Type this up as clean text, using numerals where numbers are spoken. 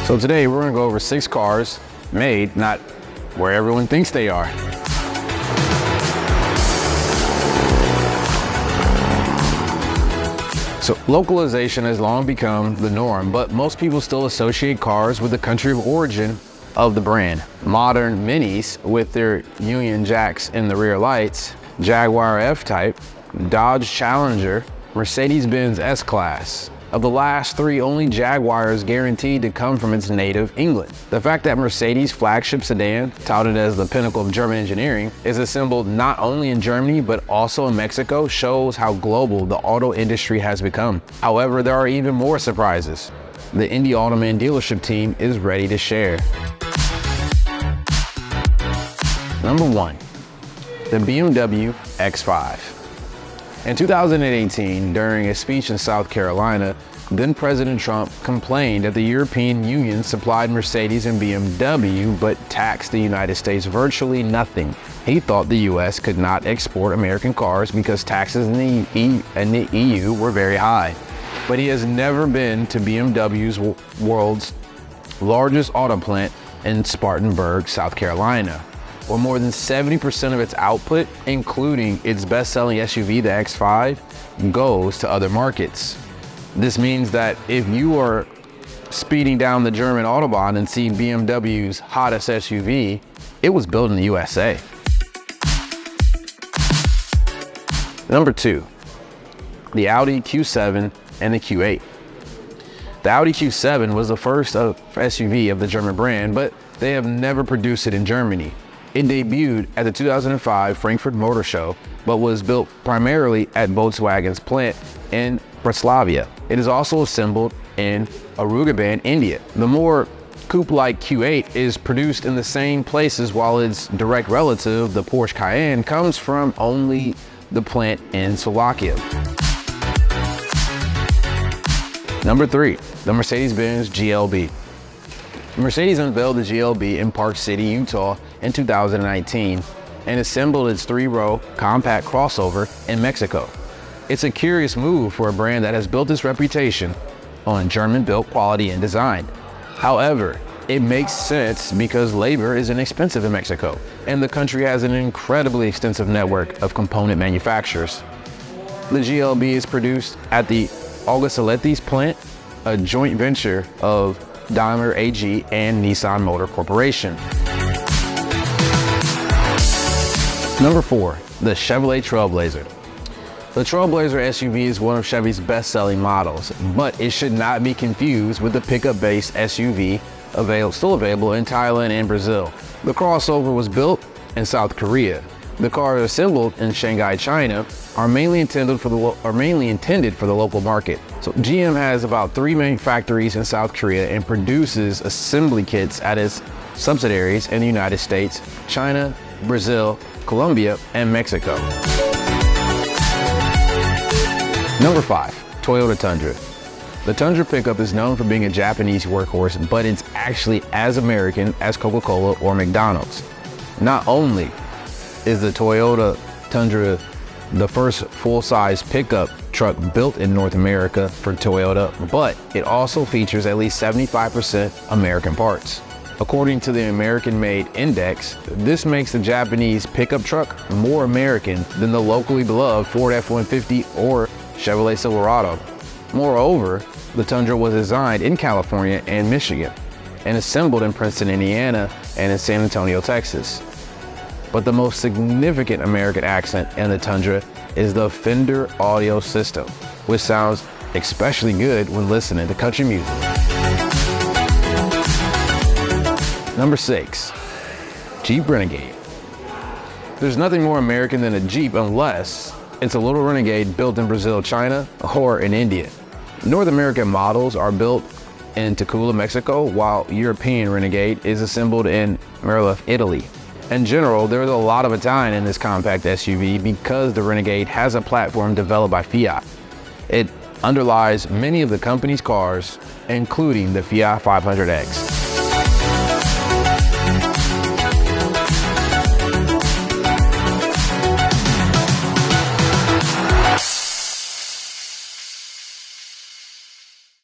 So today we're gonna go over 6 cars made not where everyone thinks they are. So localization has long become the norm, but most people still associate cars with the country of origin of the brand. Modern Minis with their Union Jacks in the rear lights, Jaguar F-Type, Dodge Challenger, Mercedes-Benz S-Class. Of the last 3, only Jaguar is guaranteed to come from its native England. The fact that Mercedes' flagship sedan, touted as the pinnacle of German engineering, is assembled not only in Germany but also in Mexico shows how global the auto industry has become. However, there are even more surprises. The Indy Auto Man dealership team is ready to share. Number 1, the BMW X5. In 2018, during a speech in South Carolina, then President Trump complained that the European Union supplied Mercedes and BMW but taxed the United States virtually nothing. He thought the US could not export American cars because taxes in the EU were very high. But he has never been to BMW's world's largest auto plant in Spartanburg, South Carolina, where more than 70% of its output, including its best-selling SUV, the X5, goes to other markets. This means that if you are speeding down the German Autobahn and see BMW's hottest SUV, it was built in the USA. Number 2, the Audi Q7 and the Q8. The Audi Q7 was the first SUV of the German brand, but they have never produced it in Germany. It debuted at the 2005 Frankfurt Motor Show, but was built primarily at Volkswagen's plant in Bratislava. It is also assembled in Aurangabad, India. The more coupe-like Q8 is produced in the same places, while its direct relative, the Porsche Cayenne, comes from only the plant in Slovakia. Number 3, the Mercedes-Benz Glb. Mercedes unveiled the GLB in Park City, Utah in 2019 and assembled its 3-row compact crossover in Mexico. It's a curious move for a brand that has built its reputation on German-built quality and design. However, it makes sense because labor is inexpensive in Mexico, and the country has an incredibly extensive network of component manufacturers. The GLB is produced at the Aguascalientes plant, a joint venture of Daimler AG and Nissan Motor Corporation. Number 4, the Chevrolet Trailblazer. The Trailblazer SUV is one of Chevy's best-selling models, but it should not be confused with the pickup-based SUV still available in Thailand and Brazil. The crossover was built in South Korea. The cars assembled in Shanghai, China, are mainly intended for the local market. So GM has about 3 main factories in South Korea and produces assembly kits at its subsidiaries in the United States, China, Brazil, Colombia, and Mexico. Number 5, Toyota Tundra. The Tundra pickup is known for being a Japanese workhorse, but it's actually as American as Coca-Cola or McDonald's. Not only is the Toyota Tundra the first full-size pickup truck built in North America for Toyota, but it also features at least 75% American parts. According to the American Made Index, this makes the Japanese pickup truck more American than the locally beloved Ford F-150 or Chevrolet Silverado. Moreover, the Tundra was designed in California and Michigan and assembled in Princeton, Indiana and in San Antonio, Texas. But the most significant American accent in the Tundra is the Fender audio system, which sounds especially good when listening to country music. Number 6, Jeep Renegade. There's nothing more American than a Jeep unless it's a little Renegade built in Brazil, China, or in India. North American models are built in Tacula, Mexico, while European Renegade is assembled in Merla, Italy. In general, there's a lot of Italian in this compact SUV because the Renegade has a platform developed by Fiat. It underlies many of the company's cars, including the Fiat 500X.